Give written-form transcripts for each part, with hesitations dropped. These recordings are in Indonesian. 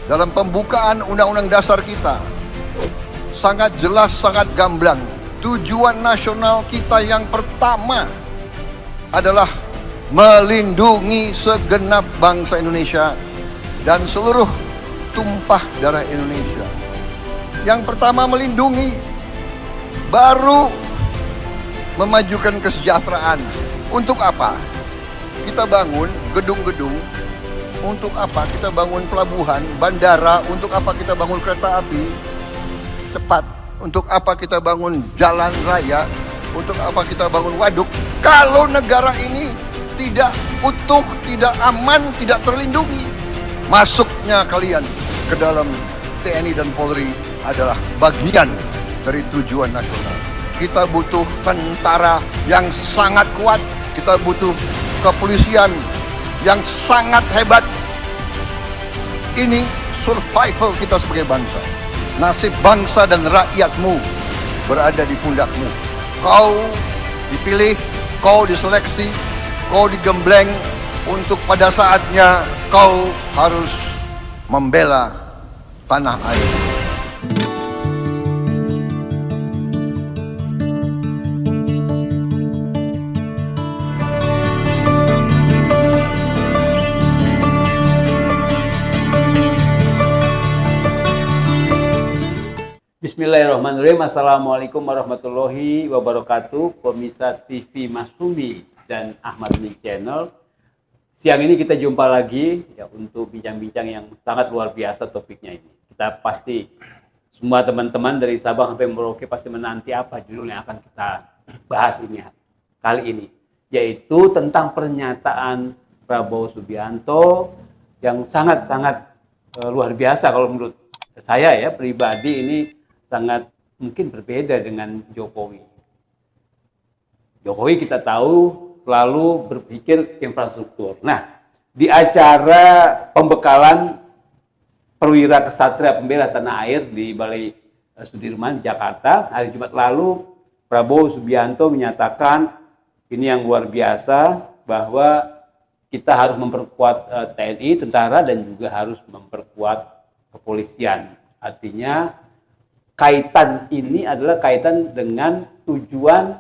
dalam pembukaan Undang-Undang Dasar kita sangat jelas, sangat gamblang. Tujuan nasional kita yang pertama adalah melindungi segenap bangsa Indonesia dan seluruh tumpah darah Indonesia. Yang pertama melindungi, baru memajukan kesejahteraan. Untuk apa? Kita bangun gedung-gedung. Untuk apa? Kita bangun pelabuhan, bandara. Untuk apa kita bangun kereta api cepat? Untuk apa kita bangun jalan raya? Untuk apa kita bangun waduk? Kalau negara ini tidak utuh, tidak aman, tidak terlindungi, masuknya kalian ke dalam TNI dan Polri adalah bagian dari tujuan nasional. Kita butuh tentara yang sangat kuat, kita butuh kepolisian yang sangat hebat. Ini survival kita sebagai bangsa. Nasib bangsa dan rakyatmu berada di pundakmu. Kau dipilih, kau diseleksi, kau digembleng untuk pada saatnya kau harus membela tanah air. Bismillahirrahmanirrahim. Assalamualaikum warahmatullahi wabarakatuh. Pemirsa TV Masumi dan Ahmad Nik Channel. Siang ini kita jumpa lagi ya untuk bincang-bincang yang sangat luar biasa topiknya ini. Kita pasti semua teman-teman dari Sabang sampai Merauke pasti menanti apa judul yang akan kita bahas ini kali ini, yaitu tentang pernyataan Prabowo Subianto yang sangat-sangat luar biasa kalau menurut saya ya pribadi. Ini sangat mungkin berbeda dengan Jokowi. Jokowi kita tahu selalu berpikir infrastruktur. Nah, di acara pembekalan perwira kesatria pembela tanah air di Balai Sudirman, Jakarta, hari Jumat lalu, Prabowo Subianto menyatakan ini yang luar biasa, bahwa kita harus memperkuat TNI, tentara, dan juga harus memperkuat kepolisian. Artinya, kaitan ini adalah kaitan dengan tujuan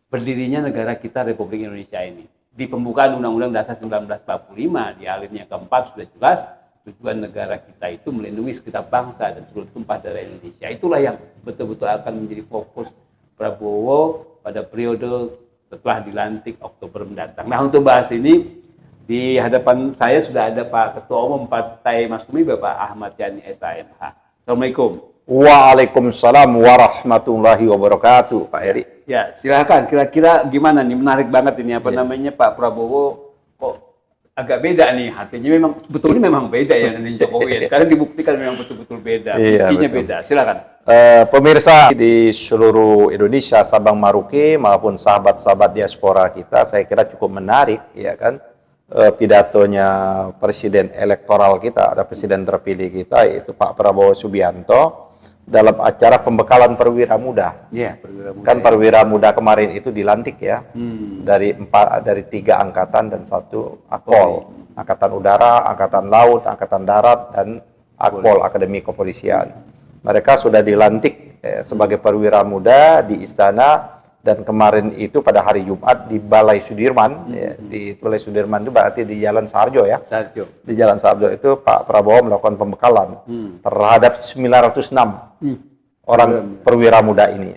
berdirinya negara kita Republik Indonesia ini. Di pembukaan Undang-Undang Dasar 1945 di alinea keempat sudah jelas tujuan negara kita itu melindungi segenap bangsa dan seluruh tumpah darah Indonesia. Itulah yang betul-betul akan menjadi fokus Prabowo pada periode setelah dilantik Oktober mendatang. Nah, untuk bahas ini di hadapan saya sudah ada Pak Ketua Umum Partai Masumi, Bapak Ahmad Yani SAMH. Assalamualaikum. Waalaikumsalam warahmatullahi wabarakatuh, Pak Eri. Ya, silakan. Kira-kira gimana nih? Menarik banget ini namanya Pak Prabowo kok agak beda nih. Artinya memang sebetulnya memang beda ya dengan Jokowi. Sekarang dibuktikan memang betul-betul beda. Visinya beda. Silakan. Pemirsa di seluruh Indonesia, Sabang Merauke maupun sahabat-sahabat diaspora kita, saya kira cukup menarik, ya kan? Pidatonya presiden elektoral kita, ada presiden terpilih kita, yaitu Pak Prabowo Subianto, dalam acara pembekalan perwira muda. Iya, perwira muda. Kan perwira muda kemarin itu dilantik ya, dari 3 angkatan dan 1 akpol. Angkatan udara, angkatan laut, angkatan darat, dan akpol, akademi kepolisian. Mereka sudah dilantik sebagai perwira muda di istana. Dan kemarin itu pada hari Jumat di Balai Sudirman, ya, di Balai Sudirman itu berarti di Jalan Sarjo ya. Sarjo. Di Jalan Sarjo itu Pak Prabowo melakukan pembekalan terhadap 906 orang perwira muda ini.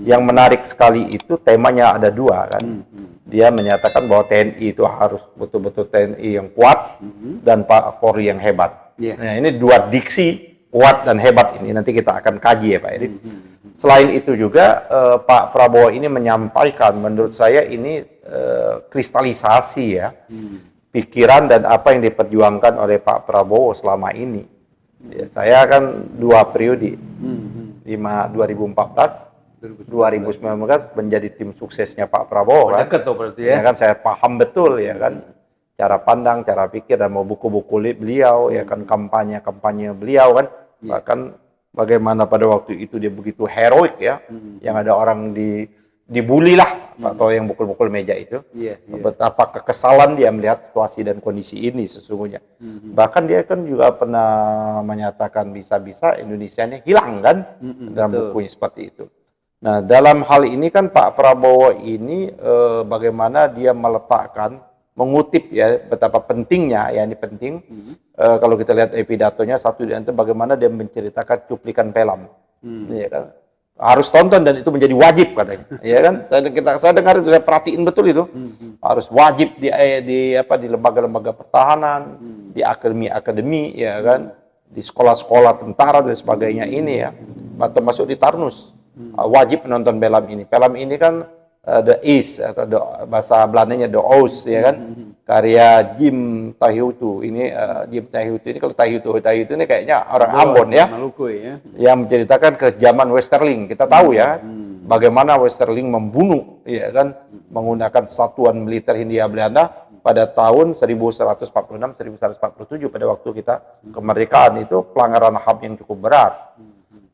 Yang menarik sekali itu temanya ada 2 kan. Dia menyatakan bahwa TNI itu harus betul-betul TNI yang kuat dan Pak Polri yang hebat. Nah, ini 2 diksi kuat dan hebat ini nanti kita akan kaji ya Pak Eri. Selain itu juga Pak Prabowo ini menyampaikan, menurut saya ini kristalisasi ya, pikiran dan apa yang diperjuangkan oleh Pak Prabowo selama ini. Ya, saya kan 2 periode, 2014, 2019 menjadi tim suksesnya Pak Prabowo kan. Dekat tuh berarti ya. Ya kan saya paham betul ya kan, cara pandang, cara pikir dan mau buku-buku beliau ya kan, kampanye beliau kan, bahkan bagaimana pada waktu itu dia begitu heroik ya, yang ada orang dibully lah atau yang pukul-pukul meja itu. Betapa kekesalan dia melihat situasi dan kondisi ini sesungguhnya. Bahkan dia kan juga pernah menyatakan bisa-bisa Indonesia ini hilang kan dalam bukunya seperti itu. Nah, dalam hal ini kan Pak Prabowo ini bagaimana dia meletakkan, mengutip ya betapa pentingnya, ya ini penting. Kalau kita lihat pidatonya satu di antara bagaimana dia menceritakan cuplikan film. Ya kan? Harus tonton dan itu menjadi wajib katanya, ya kan? Saya dengar itu, saya perhatiin betul itu. Harus wajib di lembaga-lembaga pertahanan, di akademi-akademi, ya kan? Di sekolah-sekolah tentara dan sebagainya ini ya, termasuk di Tarnus. Wajib menonton film ini. Film ini kan The East atau bahasa Belandanya The Oz, ya kan? Karya Jim Tahiutu. Ini Jim Tahiutu ini, kalau Tahiutu ini kayaknya orang Ambon ya. Maluku ya. Yang menceritakan kekejaman Westerling. Kita tahu ya bagaimana Westerling membunuh, ya kan, menggunakan satuan militer Hindia Belanda pada tahun 1146-1147 pada waktu kita kemerdekaan. Itu pelanggaran HAM yang cukup berat.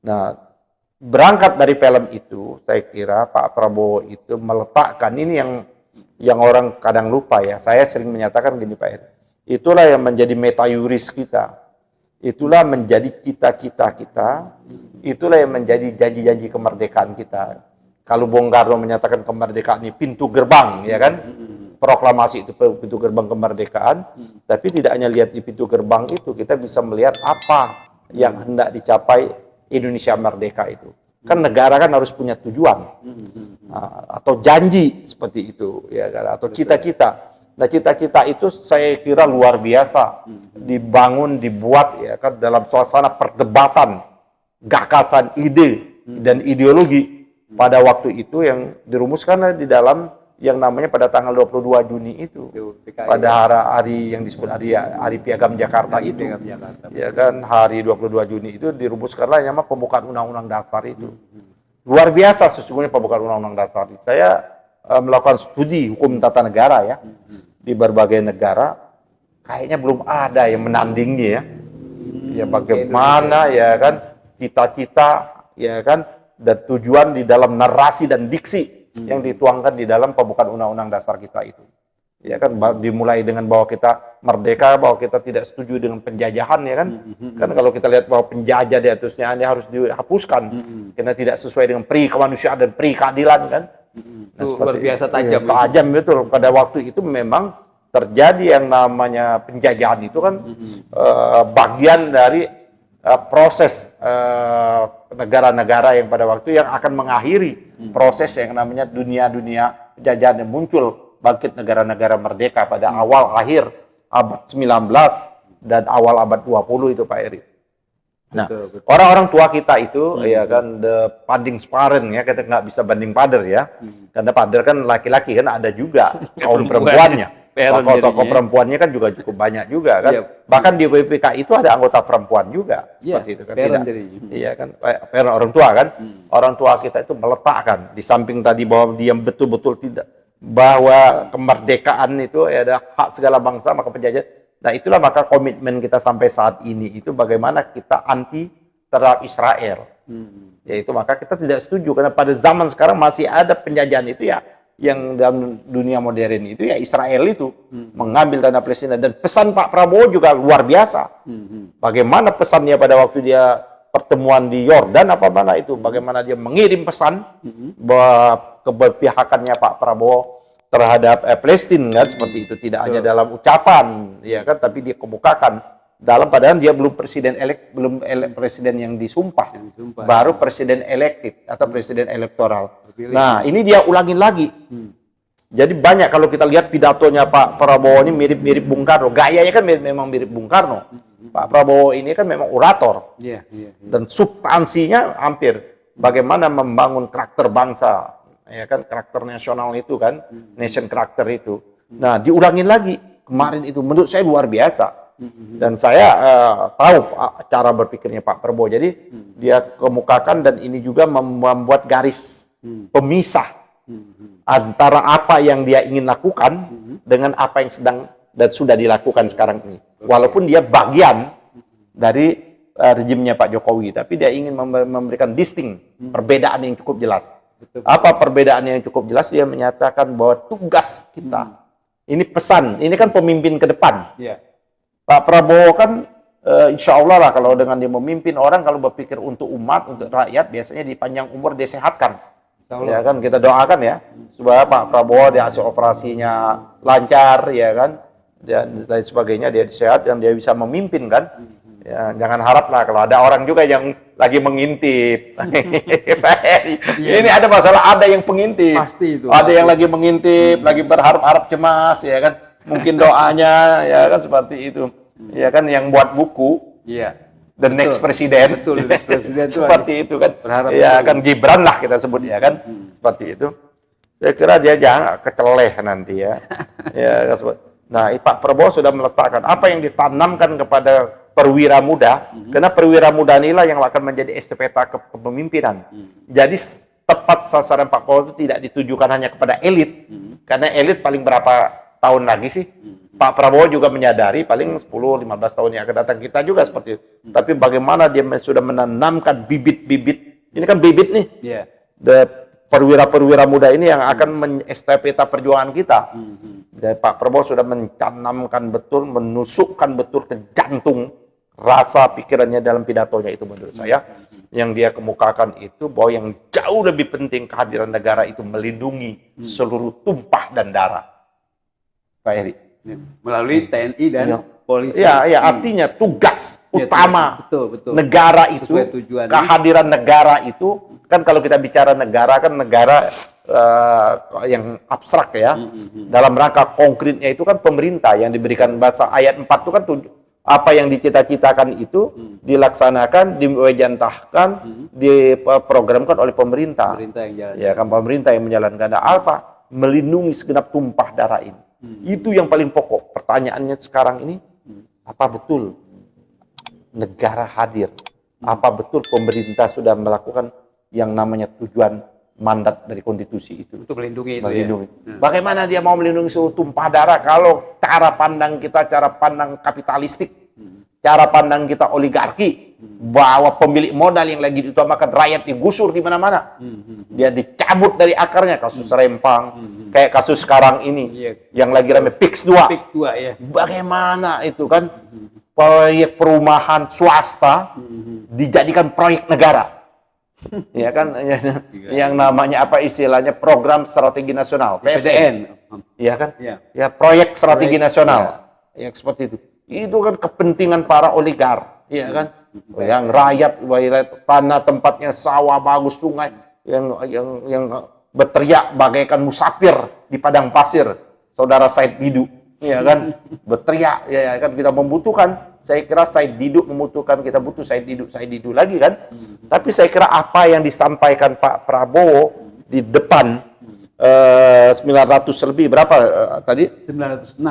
Nah, berangkat dari film itu, saya kira Pak Prabowo itu meletakkan ini yang orang kadang lupa ya. Saya sering menyatakan gini Pak Eri, itulah yang menjadi meta yuris kita, itulah menjadi cita-cita kita, itulah yang menjadi janji-janji kemerdekaan kita. Kalau Bung Karno menyatakan kemerdekaan ini pintu gerbang, ya kan? Proklamasi itu pintu gerbang kemerdekaan, tapi tidak hanya lihat di pintu gerbang itu, kita bisa melihat apa yang hendak dicapai Indonesia merdeka itu. Kan negara kan harus punya tujuan atau janji seperti itu, ya kan? Atau cita-cita. Nah, cita-cita itu saya kira luar biasa dibangun, dibuat ya kan dalam suasana perdebatan, gagasan, ide dan ideologi pada waktu itu yang dirumuskan di dalam yang namanya pada tanggal 22 Juni itu, pada hari yang disebut hari Piagam Jakarta itu, ya kan, hari 22 Juni itu dirumuskanlah yang namanya pembukaan Undang-Undang Dasar itu. Luar biasa sesungguhnya pembukaan Undang-Undang Dasar. Saya melakukan studi hukum tata negara ya di berbagai negara, kayaknya belum ada yang menandingi ya. Ya bagaimana ya kan cita-cita ya kan dan tujuan di dalam narasi dan diksi yang dituangkan di dalam pembukaan Undang-Undang Dasar kita itu. Ya kan, dimulai dengan bahwa kita merdeka, bahwa kita tidak setuju dengan penjajahan, ya kan. Kan kalau kita lihat bahwa penjajah di atasnya ini harus dihapuskan, karena tidak sesuai dengan pri kemanusiaan dan pri keadilan, kan. Nah, itu luar biasa tajam. Tajam betul. Pada waktu itu memang terjadi yang namanya penjajahan itu kan bagian dari proses negara-negara yang pada waktu yang akan mengakhiri proses yang namanya dunia-dunia penjajahan yang muncul bangkit negara-negara merdeka pada awal akhir abad 19 dan awal abad 20 itu Pak Eri. Nah, orang-orang tua kita itu ya kan the panding sparent ya, kita nggak bisa banding pader ya. Karena pader kan laki-laki kan ada juga kaum perempuannya. Tokoh-tokoh perempuannya kan juga cukup banyak juga kan. Bahkan di BPK itu ada anggota perempuan juga seperti itu kan. Tidak. Iya kan, parent orang tua kan. Orang tua kita itu meletakkan di samping tadi bahwa dia betul-betul tidak bahwa kemerdekaan itu ya ada hak segala bangsa maka penjajah. Nah, itulah maka komitmen kita sampai saat ini itu bagaimana kita anti terhadap Israel. Yaitu maka kita tidak setuju karena pada zaman sekarang masih ada penjajahan itu ya. Yang dalam dunia modern itu ya Israel itu mengambil tanah Palestina, dan pesan Pak Prabowo juga luar biasa. Bagaimana pesannya pada waktu dia pertemuan di Yordan apa mana itu, bagaimana dia mengirim pesan bahwa keberpihakannya Pak Prabowo terhadap Palestina kan seperti itu, tidak hanya dalam ucapan ya kan, tapi dia kemukakan dalam, padahal dia belum presiden presiden yang disumpah, baru presiden elected atau presiden elektoral. Nah, ini dia ulangin lagi. Jadi banyak kalau kita lihat pidatonya Pak Prabowo ini mirip-mirip Bung Karno. Gayanya kan memang mirip Bung Karno. Pak Prabowo ini kan memang orator. Dan substansinya hampir bagaimana membangun karakter bangsa, ya kan, karakter nasional itu kan, nation karakter itu. Nah, diulangin lagi. Kemarin itu menurut saya luar biasa. Dan saya tahu cara berpikirnya Pak Prabowo. Jadi dia kemukakan, dan ini juga membuat garis pemisah antara apa yang dia ingin lakukan dengan apa yang sedang dan sudah dilakukan sekarang ini. Walaupun dia bagian dari rejimnya Pak Jokowi, tapi dia ingin memberikan distinct, perbedaan yang cukup jelas. Betul. Apa perbedaan yang cukup jelas? Dia menyatakan bahwa tugas kita, ini pesan, ini kan pemimpin ke depan. Iya. Pak Prabowo kan insya Allah lah kalau dengan dia memimpin orang, kalau berpikir untuk umat, untuk rakyat, biasanya di panjang umur disehatkan. Ya kan, kita doakan ya supaya Pak Prabowo dia hasil operasinya lancar, ya kan, dan lain sebagainya, dia sehat dan dia bisa memimpin kan. Ya, jangan harap lah kalau ada orang juga yang lagi mengintip. Ini ada masalah, ada yang pengintip. Pasti itu. Ada yang lagi mengintip, lagi berharap-harap cemas, ya kan. Mungkin doanya, ya kan seperti itu. Ya kan, yang buat buku, Iya. the next presiden. Betul, the next president itu seperti itu kan. berharap Ya betul. kan, Gibran lah kita sebut, ya kan. Seperti itu. Saya kira dia jangan keceleh nanti ya. Ya kan, nah, Pak Prabowo sudah meletakkan apa yang ditanamkan kepada perwira muda, karena perwira muda inilah yang akan menjadi estafeta kepemimpinan. Jadi tepat sasaran Pak Prabowo itu tidak ditujukan hanya kepada elit, karena elit paling berapa tahun lagi sih? Pak Prabowo juga menyadari paling 10-15 tahun yang akan datang, kita juga seperti itu. Tapi bagaimana dia sudah menanamkan bibit-bibit, ini kan bibit nih, Iya. perwira-perwira muda ini yang akan menestafeta perjuangan kita. Dan Pak Prabowo sudah mencanamkan betul, menusukkan betul ke jantung rasa pikirannya dalam pidatonya itu, menurut saya. Yang dia kemukakan itu bahwa yang jauh lebih penting kehadiran negara itu melindungi seluruh tumpah dan darah. Pak Heri. Melalui TNI dan polisi. Ya, artinya tugas Ya, utama betul. negara itu, Sesuai tujuan. kehadiran negara itu, kan kalau kita bicara negara, kan negara yang abstrak ya. Dalam rangka konkretnya itu kan pemerintah yang diberikan bahasa ayat 4 itu kan apa yang dicita-citakan itu dilaksanakan, diwejantahkan, diprogramkan oleh pemerintah. Pemerintah yang jalan. Ya kan, pemerintah yang menjalankan. Apa? Melindungi segenap tumpah darah ini. Itu yang paling pokok. Pertanyaannya sekarang ini, apa betul negara hadir? Apa betul pemerintah sudah melakukan yang namanya tujuan mandat dari konstitusi itu? Untuk melindungi itu Melindungi. ya. Bagaimana dia mau melindungi seluruh tumpah darah kalau cara pandang kita, cara pandang kapitalistik, cara pandang kita oligarki, bahwa pemilik modal yang lagi diutamakan rakyat digusur di mana-mana. Dia dicabut dari akarnya, kasus Rempang, kayak kasus sekarang ini, Iya. yang lagi rame PIX 2. PIK 2 ya. Bagaimana itu kan proyek perumahan swasta dijadikan proyek negara. Ya kan, yang namanya apa istilahnya, program strategi nasional, PDN. ya kan, Ya. ya proyek strategi Proyek, nasional, ya seperti itu kan kepentingan para oligar, ya kan, yang rakyat, tanah tempatnya sawah bagus, sungai, yang berteriak bagaikan musafir di padang pasir, saudara Said Didu, ya kan, berteriak, ya kan, kita membutuhkan. Saya kira Said Didu membutuhkan, kita butuh Said Didu lagi kan. Tapi saya kira apa yang disampaikan Pak Prabowo di depan 900 lebih berapa tadi? 906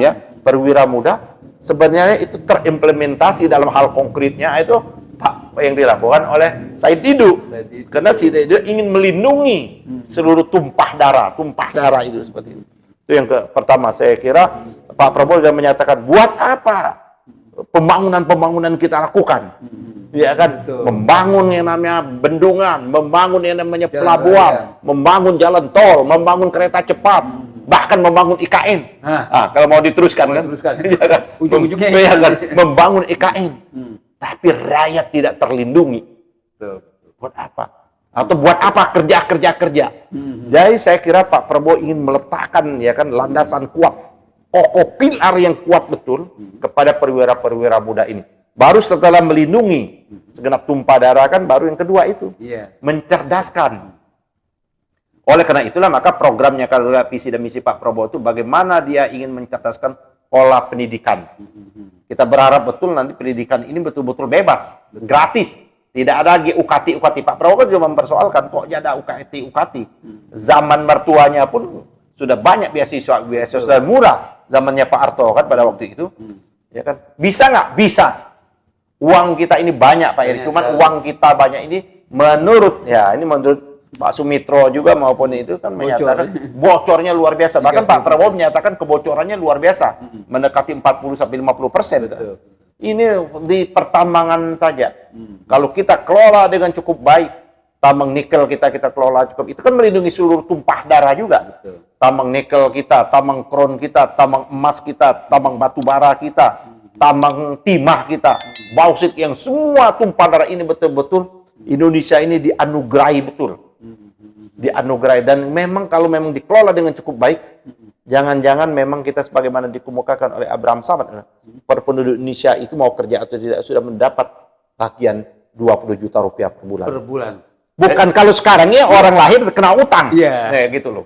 ya, perwira muda, sebenarnya itu terimplementasi dalam hal konkretnya itu Pak yang dilakukan oleh Said Didu. Karena Said Didu ingin melindungi seluruh tumpah darah itu seperti itu. Itu yang pertama, saya kira Pak Prabowo sudah menyatakan buat apa pembangunan kita lakukan, ya kan, membangun yang namanya bendungan, membangun yang namanya pelabuhan, membangun jalan tol, membangun kereta cepat, bahkan membangun IKN. Kalau mau diteruskan kan, ya kan? Ujung-ujungnya Ya kan? Membangun IKN, tapi rakyat tidak terlindungi. Buat apa? Atau buat apa kerja? Jadi saya kira Pak Prabowo ingin meletakkan, ya kan, landasan kuat, kokoh, pilar yang kuat betul kepada perwira-perwira muda ini. Baru setelah melindungi segenap tumpah darah kan, baru yang kedua itu mencerdaskan. Oleh karena itulah maka programnya, kalau visi dan misi Pak Prabowo itu bagaimana dia ingin mencerdaskan pola pendidikan. Kita berharap betul nanti pendidikan ini betul-betul bebas, gratis. Tidak ada lagi UKT. Pak Prabowo kan juga mempersoalkan kok ada UKT. Zaman mertuanya pun sudah banyak beasiswa murah. Zamannya Pak Harto kan pada waktu itu, ya kan, bisa nggak? Bisa. Uang kita ini banyak Pak Eri, cuman uang kita banyak ini menurut Pak Sumitro juga maupun itu kan menyatakan bocornya luar biasa. Bahkan Pak Prabowo menyatakan kebocorannya luar biasa, mendekati 40-50%. Ini di pertambangan saja. Kalau kita kelola dengan cukup baik, tambang nikel kita kelola cukup. Itu kan melindungi seluruh tumpah darah juga. Betul. Tambang nikel kita, tambang kron kita, tambang emas kita, tambang batu bara kita, tambang timah kita, bauksit yang semua tumpah darah ini betul-betul Indonesia ini dianugerahi betul. Dianugerahi, dan memang kalau memang dikelola dengan cukup baik, jangan-jangan memang kita sebagaimana dikemukakan oleh Abraham Samad, per penduduk Indonesia itu mau kerja atau tidak sudah mendapat bagian 20 juta rupiah per bulan. Per bulan. Bukan kalau sekarang ya orang lahir kena utang. Iya. Kayak gitu loh.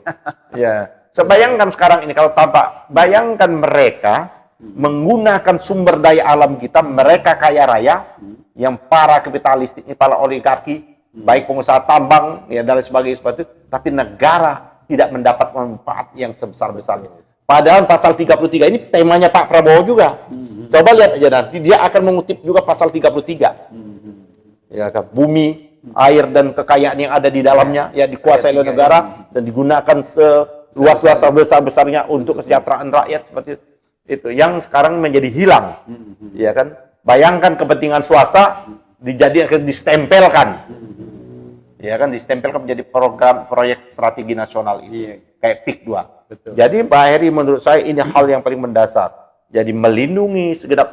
Ya. Sebayangkan sekarang ini kalau tampak, bayangkan mereka menggunakan sumber daya alam kita, mereka kaya raya, yang para kapitalis ini, para oligarki, baik pengusaha tambang ya dan sebagainya seperti itu, tapi negara tidak mendapat manfaat yang sebesar-besarnya. Padahal pasal 33 ini temanya Pak Prabowo juga. Coba lihat aja nanti dia akan mengutip juga pasal 33. Ya kan, bumi, air dan kekayaan yang ada di dalamnya ya dikuasai oleh negara dan digunakan seluas-luas sebesar-besarnya untuk kesejahteraan rakyat seperti itu. Yang sekarang menjadi hilang. Ya kan? Bayangkan kepentingan swasta dijadikan distempelkan. Ya kan, distempelkan menjadi proyek strategi nasional ini. Kayak PIK 2. Betul. Jadi Pak Heri menurut saya ini hal yang paling mendasar. Jadi melindungi segenap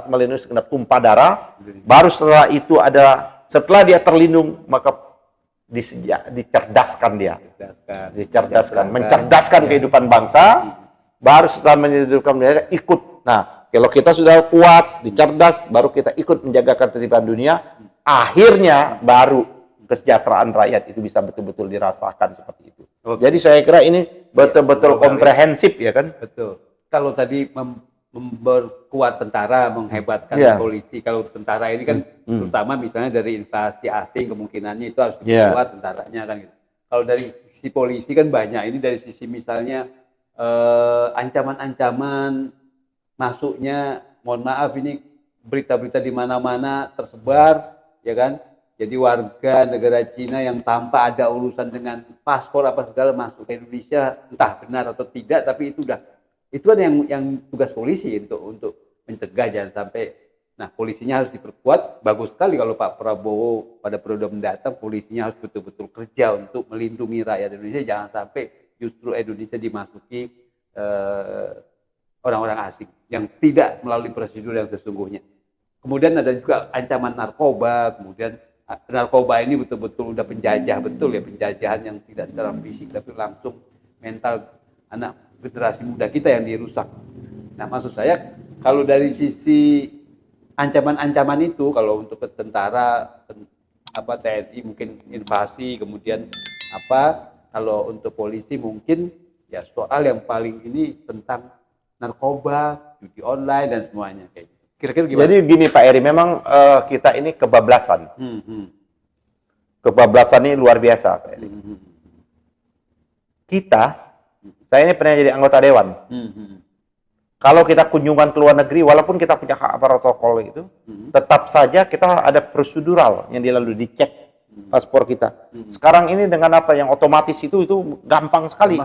melindungi segenap tumpah darah. Baru setelah itu setelah dia terlindung maka dicerdaskan dia. Dicerdaskan, mencerdaskan kehidupan bangsa. Baru setelah menyedihkan mereka ikut. Nah, kalau kita sudah kuat, dicerdas, baru kita ikut menjaga ketertiban dunia. Akhirnya baru kesejahteraan rakyat itu bisa betul-betul dirasakan seperti itu. Oke. Jadi saya kira ini betul-betul komprehensif ya kan. Betul. Kalau tadi memperkuat tentara, menghebatkan polisi. Kalau tentara ini kan terutama misalnya dari invasi asing kemungkinannya itu harus keluar tentaranya kan gitu. Kalau dari sisi polisi kan banyak. Ini dari sisi misalnya ancaman-ancaman masuknya, mohon maaf ini berita-berita di mana-mana tersebar, ya kan? Jadi warga negara Cina yang tanpa ada urusan dengan paspor apa segala masuk ke Indonesia, entah benar atau tidak, tapi itu ada yang tugas polisi untuk mencegah jangan sampai. Nah, polisinya harus diperkuat. Bagus sekali kalau Pak Prabowo pada periode mendatang polisinya harus betul-betul kerja untuk melindungi rakyat Indonesia, jangan sampai justru Indonesia dimasuki orang-orang asing yang tidak melalui prosedur yang sesungguhnya. Kemudian ada juga ancaman narkoba, kemudian narkoba ini betul-betul udah penjajah betul ya, penjajahan yang tidak secara fisik tapi langsung mental anak generasi muda kita yang dirusak. Nah, maksud saya kalau dari sisi ancaman-ancaman itu, kalau untuk tentara TNI mungkin invasi, kemudian kalau untuk polisi mungkin ya soal yang paling ini tentang narkoba, judi online dan semuanya kayak gitu. Kira-kira gimana? Jadi gini Pak Eri, memang kita ini kebablasan. Kebablasan ini luar biasa Pak Eri. Saya ini pernah jadi anggota dewan. Kalau kita kunjungan ke luar negeri, walaupun kita punya hak protokol itu, tetap saja kita ada prosedural yang dilalui, dicek paspor kita. Sekarang ini dengan apa yang otomatis itu gampang sekali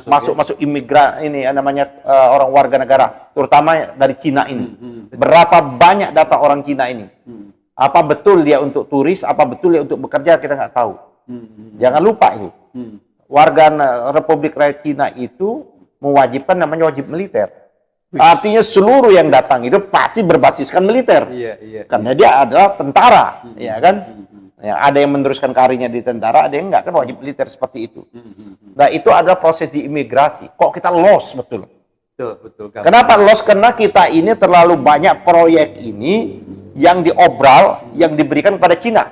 masuk imigran ini namanya orang warga negara, terutama dari Cina ini. Berapa banyak data orang Cina ini? Apa betul dia untuk turis? Apa betul dia untuk bekerja? Kita nggak tahu. Jangan lupa itu. Warga Republik Rakyat Cina itu mewajibkan namanya wajib militer. Artinya seluruh yang datang itu pasti berbasiskan militer. Karena dia adalah tentara, ya kan? Ya, ada yang meneruskan karirnya di tentara, ada yang enggak, kan wajib militer seperti itu. Nah, itu adalah proses di imigrasi. Kok kita lost betul? Betul. Kenapa lost? Karena kita ini terlalu banyak proyek ini yang diobral, yang diberikan kepada Cina.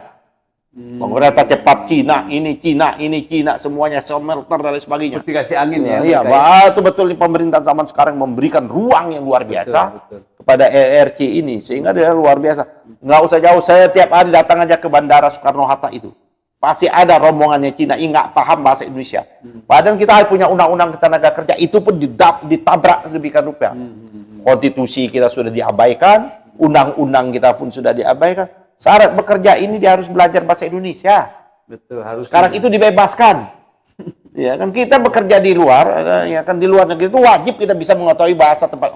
Kereta cepat Cina, ini Cina, semuanya smelter dan lain sebagainya. Seperti kasih angin ya. Iya, betul pemerintahan zaman sekarang memberikan ruang yang luar biasa kepada ERC ini, sehingga dia luar biasa. Nggak usah jauh, saya tiap hari datang aja ke Bandara Soekarno-Hatta itu. Pasti ada rombongannya Cina, nggak paham bahasa Indonesia. Padahal kita punya undang-undang tenaga kerja, itu pun ditabrak sedemikian rupa. Konstitusi kita sudah diabaikan, undang-undang kita pun sudah diabaikan. Syarat bekerja ini dia harus belajar bahasa Indonesia. Betul, harus. Sekarang itu dibebaskan. Ya kan kita bekerja di luar, ya kan di luar negeri itu wajib kita bisa mengetahui bahasa tempat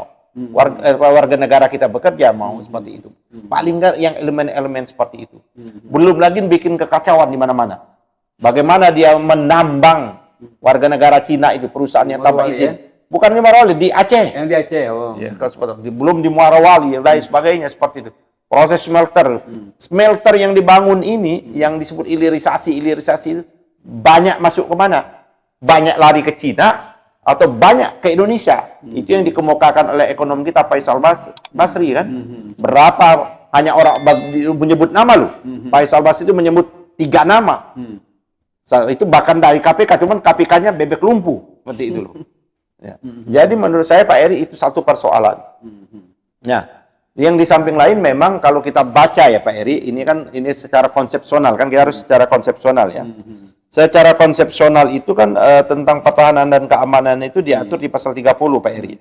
warga negara kita bekerja mau seperti itu. Paling nggak yang elemen-elemen seperti itu. Belum lagi bikin kekacauan di mana-mana. Bagaimana dia menambang warga negara Cina itu perusahaannya tanpa izin. Bukan di Morowali, di Aceh. Yang di Aceh, oh. Ya, belum di Muarawali dan lain sebagainya seperti itu. Proses smelter yang dibangun ini yang disebut ilirisasi itu banyak masuk ke mana? Banyak lari ke Cina atau banyak ke Indonesia. Itu yang dikemukakan oleh ekonom kita Faisal Basri kan. Berapa hanya orang menyebut nama lu. Faisal Basri itu menyebut 3 nama. Itu bahkan dari KPK, cuman KPK-nya bebek lumpuh seperti itu loh. Ya. Jadi menurut saya Pak Eri itu satu persoalan. Nah, yang di samping lain memang kalau kita baca ya Pak Eri, ini secara konsepsional kan, kita harus secara konsepsional ya. Secara konsepsional itu kan tentang pertahanan dan keamanan itu diatur di pasal 30 Pak Eri.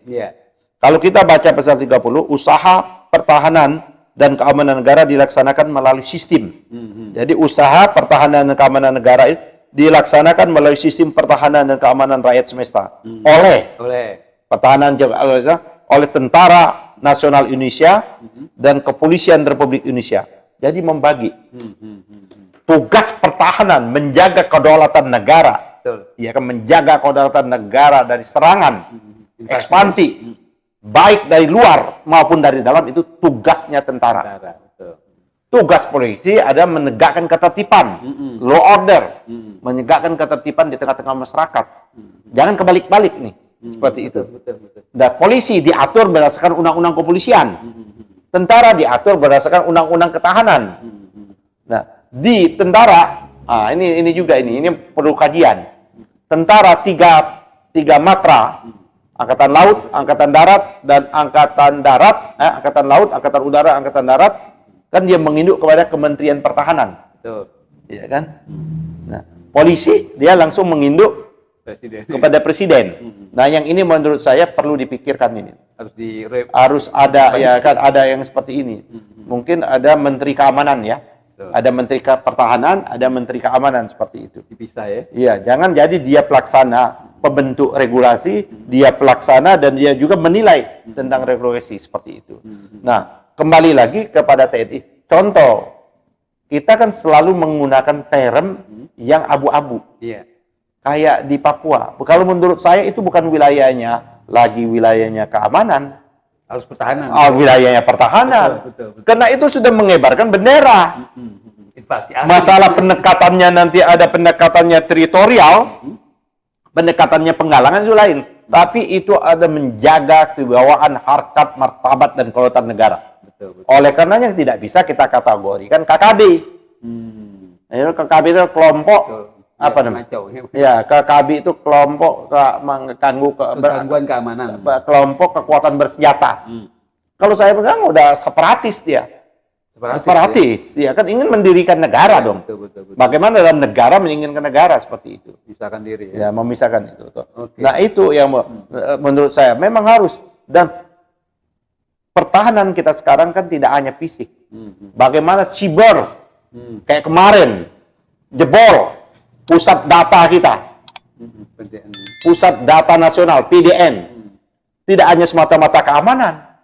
Kalau kita baca pasal 30, usaha pertahanan dan keamanan negara dilaksanakan melalui sistem. Jadi usaha pertahanan dan keamanan negara itu dilaksanakan melalui sistem pertahanan dan keamanan rakyat semesta oleh pertahanan oleh Tentara Nasional Indonesia dan Kepolisian Republik Indonesia. Jadi membagi tugas pertahanan menjaga kedaulatan negara, ya kan, menjaga kedaulatan negara dari serangan, ekspansi, baik dari luar maupun dari dalam, itu tugasnya tentara. Tugas polisi ada menegakkan ketertiban, law order, menegakkan ketertiban di tengah-tengah masyarakat. Jangan kebalik-balik nih, seperti itu. Dan polisi diatur berdasarkan undang-undang kepolisian, tentara diatur berdasarkan undang-undang ketahanan. Nah, di tentara, ini juga ini perlu kajian. Tentara tiga matra, angkatan laut, angkatan darat, dan angkatan darat, angkatan laut, angkatan udara, angkatan darat. Kan dia menginduk kepada Kementerian Pertahanan. Iya kan? Nah, polisi dia langsung menginduk kepada presiden. Nah, yang ini menurut saya perlu dipikirkan ini. Harus ada ya kan, ada yang seperti ini. Mungkin ada menteri keamanan ya. Ada menteri pertahanan, ada menteri keamanan seperti itu. Dipisah ya. Iya, jangan jadi dia pelaksana pembentuk regulasi, dia pelaksana dan dia juga menilai tentang regulasi seperti itu. Nah, kembali lagi kepada TNI. Contoh, kita kan selalu menggunakan term yang abu-abu. Kayak di Papua. Kalau menurut saya itu bukan wilayahnya, lagi wilayahnya keamanan. Harus pertahanan. Wilayahnya pertahanan. Betul. Karena itu sudah mengibarkan bendera. Masalah pendekatannya nanti ada pendekatannya teritorial, pendekatannya penggalangan itu lain. Tapi itu ada menjaga kewibawaan, harkat, martabat, dan kedaulatan negara. Oleh karenanya tidak bisa kita kategorikan KKB. KKB itu kelompok apa namanya? Ya, KKB itu kelompok mengganggu gangguan keamanan. Kelompok kekuatan bersenjata. Kalau saya pegang udah separatis dia. Separatis, ya kan ingin mendirikan negara dong. Betul. Bagaimana dalam negara menginginkan negara seperti itu? Memisahkan diri ya. Memisahkan itu. Nah, itu yang menurut saya memang harus. Dan pertahanan kita sekarang kan tidak hanya fisik. Bagaimana siber, kayak kemarin, jebol pusat data kita. Pusat data nasional, PDN. Tidak hanya semata-mata keamanan.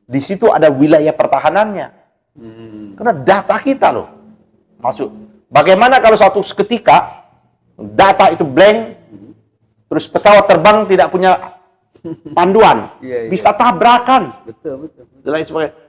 Di situ ada wilayah pertahanannya. Karena data kita loh masuk. Bagaimana kalau suatu ketika data itu blank, terus pesawat terbang tidak punya panduan, bisa tabrakan. Betul.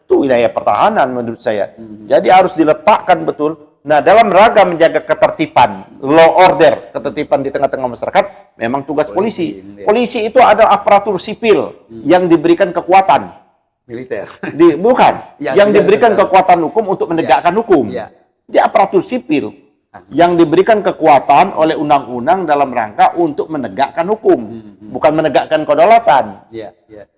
Itu wilayah pertahanan menurut saya. Jadi harus diletakkan betul. Nah, dalam rangka menjaga ketertiban, law order, ketertiban di tengah-tengah masyarakat, memang tugas polisi. Polisi itu adalah aparatur sipil yang diberikan kekuatan. Militer. Bukan. Yang diberikan kekuatan hukum untuk menegakkan hukum. Dia aparatur sipil yang diberikan kekuatan oleh undang-undang dalam rangka untuk menegakkan hukum, bukan menegakkan kedaulatan.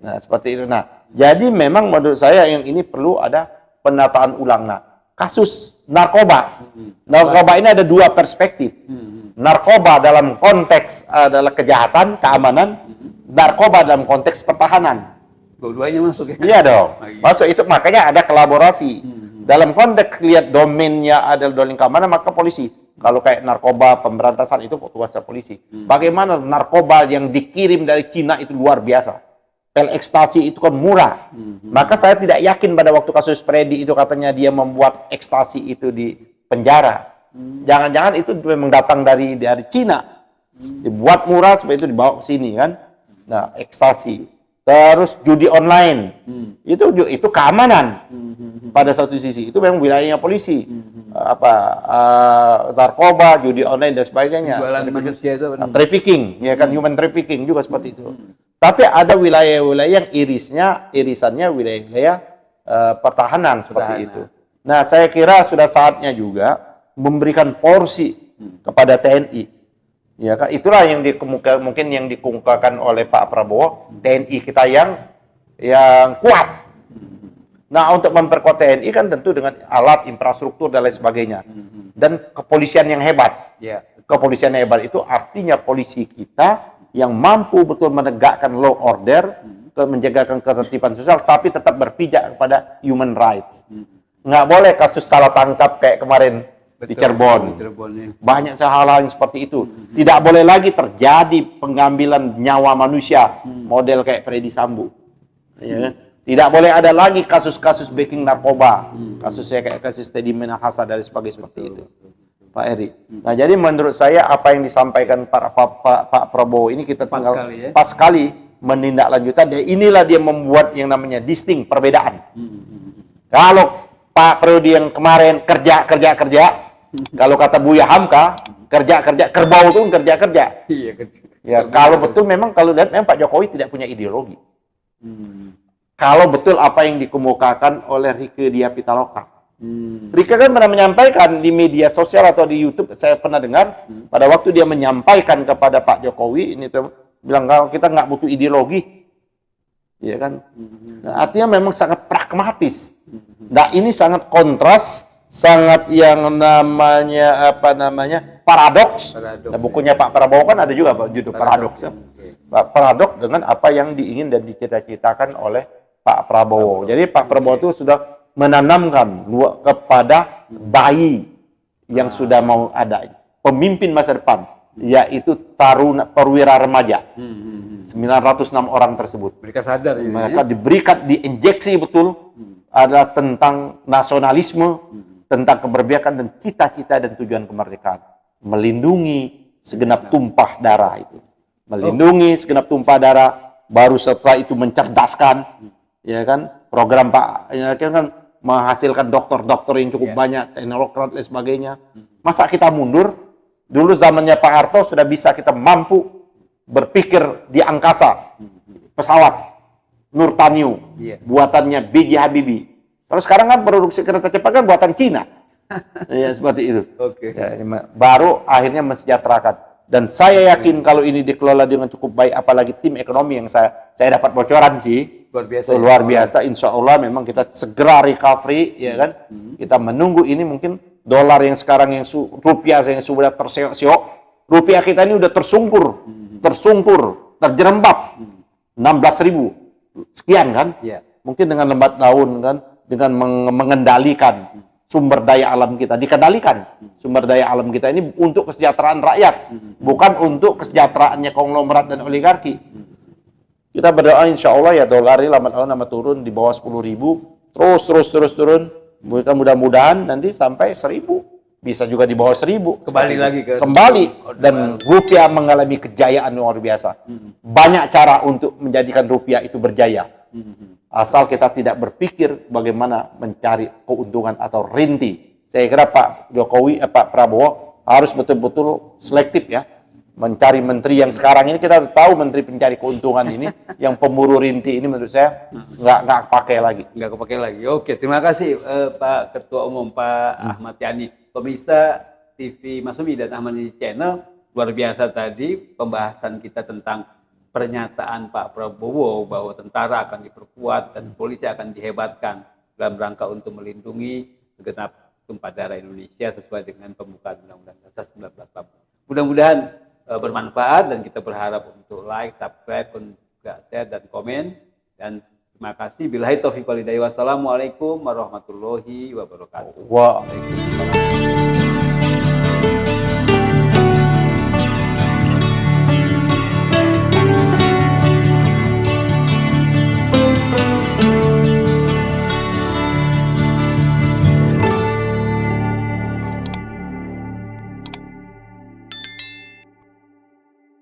Nah, seperti itu. Nah, jadi memang menurut saya yang ini perlu ada penataan ulang. Nah, kasus narkoba. Narkoba ini ada dua perspektif. Narkoba dalam konteks adalah kejahatan, keamanan. Narkoba dalam konteks pertahanan. Dua-duanya masuk ya? Iya dong, masuk itu, makanya ada kolaborasi. Dalam konteks lihat domainnya adalah domain keamanan, maka polisi. Kalau kayak narkoba, pemberantasan itu tugasnya polisi. Bagaimana narkoba yang dikirim dari Cina itu luar biasa. pil ekstasi itu kan murah. Maka saya tidak yakin pada waktu kasus Freddy itu katanya dia membuat ekstasi itu di penjara. Jangan-jangan itu memang datang dari Cina. Dibuat murah supaya itu dibawa ke sini kan. Nah, ekstasi. Terus judi online. Itu keamanan. Pada satu sisi itu memang wilayahnya polisi. Narkoba, judi online dan sebagainya. Jualan manusia itu Trafficking, ya kan, human trafficking juga seperti itu. Tapi ada wilayah-wilayah yang irisannya wilayah-wilayah pertahanan seperti itu. Nah, saya kira sudah saatnya juga memberikan porsi kepada TNI. Ya kan, itulah yang mungkin yang dikemukakan oleh Pak Prabowo, TNI kita yang kuat. Nah, untuk memperkuat TNI kan tentu dengan alat, infrastruktur dan lain sebagainya. Dan kepolisian yang hebat. Kepolisian yang hebat itu artinya polisi kita yang mampu betul menegakkan law order, menjaga ketertiban sosial, tapi tetap berpijak kepada human rights. Nggak boleh kasus salah tangkap kayak kemarin di Cirebon. Banyak hal-hal yang seperti itu. Tidak boleh lagi terjadi pengambilan nyawa manusia, model kayak Freddy Sambo. Ya. Tidak boleh ada lagi kasus-kasus backing narkoba, kasusnya kayak kasus Teddy Minahasa dan sebagainya seperti itu. Pak Eri. Nah, jadi menurut saya apa yang disampaikan Pak Prabowo ini kita tinggal pas sekali menindaklanjutan. Dan inilah dia membuat yang namanya distinct, perbedaan. Kalau Pak Prabowo yang kemarin kerja, kalau kata Buya Hamka, kerja, kerbau itu kerja. Ya, kalau betul memang kalau lihat memang Pak Jokowi tidak punya ideologi. Kalau betul apa yang dikemukakan oleh Rieke Diah Pitaloka. Rieke kan pernah menyampaikan di media sosial atau di YouTube, saya pernah dengar pada waktu dia menyampaikan kepada Pak Jokowi ini tuh bilang kalau kita nggak butuh ideologi, ya kan? Nah, artinya memang sangat pragmatis. Nah, ini sangat kontras, sangat yang namanya paradoks. Nah, bukunya Pak Prabowo kan ada juga judul paradoks. Paradoks dengan apa yang diingin dan dicita-citakan oleh Pak Prabowo. Jadi Pak Prabowo itu sudah menanamkan kepada bayi yang sudah mau ada pemimpin masa depan, yaitu perwira remaja. 906 orang tersebut. Mereka sadar ini. Mereka diberikan diinjeksi betul adalah tentang nasionalisme, tentang keberpihakan dan cita-cita dan tujuan kemerdekaan. Melindungi segenap tumpah darah itu. Melindungi segenap tumpah darah, baru setelah itu mencerdaskan, ya kan? Program Pak ya kan menghasilkan dokter-dokter yang cukup banyak, teknokrat dan sebagainya. Masa kita mundur? Dulu zamannya Pak Harto sudah bisa kita mampu berpikir di angkasa. Pesawat Nurtanio, buatannya B.J. Habibie. Terus sekarang kan produksi kereta cepat kan buatan Cina. Ya seperti itu. Ya, baru akhirnya mensejahterakan. Dan saya yakin kalau ini dikelola dengan cukup baik, apalagi tim ekonomi yang saya dapat bocoran sih. Luar biasa. Insya Allah memang kita segera recovery, ya kan? Kita menunggu ini mungkin dolar yang sekarang yang rupiah yang sudah terseok-seok, rupiah kita ini udah tersungkur, terjerembab 16.000 sekian kan? Mungkin dengan lembat daun kan, dengan mengendalikan sumber daya alam kita, dikendalikan sumber daya alam kita ini untuk kesejahteraan rakyat, bukan untuk kesejahteraannya konglomerat dan oligarki. Kita berdoa insya Allah ya dolar ini lama-lama turun di bawah 10.000, terus turun. Mudah-mudahan nanti sampai 1.000, bisa juga di bawah 1.000. Kembali dan rupiah mengalami kejayaan luar biasa. Banyak cara untuk menjadikan rupiah itu berjaya. Asal kita tidak berpikir bagaimana mencari keuntungan atau rinti. Saya kira Pak Prabowo harus betul-betul selektif ya. Mencari menteri yang sekarang ini kita tahu menteri pencari keuntungan ini, yang pemburu rinti ini menurut saya nggak pakai lagi. Nggak kepakai lagi. Oke, terima kasih Pak Ketua Umum Pak Ahmad Yani. Pemirsa TV Masumi dan Ahmad Yani Channel, luar biasa tadi pembahasan kita tentang pernyataan Pak Prabowo bahwa tentara akan diperkuat dan polisi akan dihebatkan dalam rangka untuk melindungi segenap tumpah darah Indonesia sesuai dengan pembukaan Undang-Undang Dasar 1945. Mudah-mudahan bermanfaat dan kita berharap untuk like, subscribe, share dan komen. Dan terima kasih. Billahi taufiq wal hidayah. Wassalamualaikum warahmatullahi wabarakatuh. Waalaikumsalam.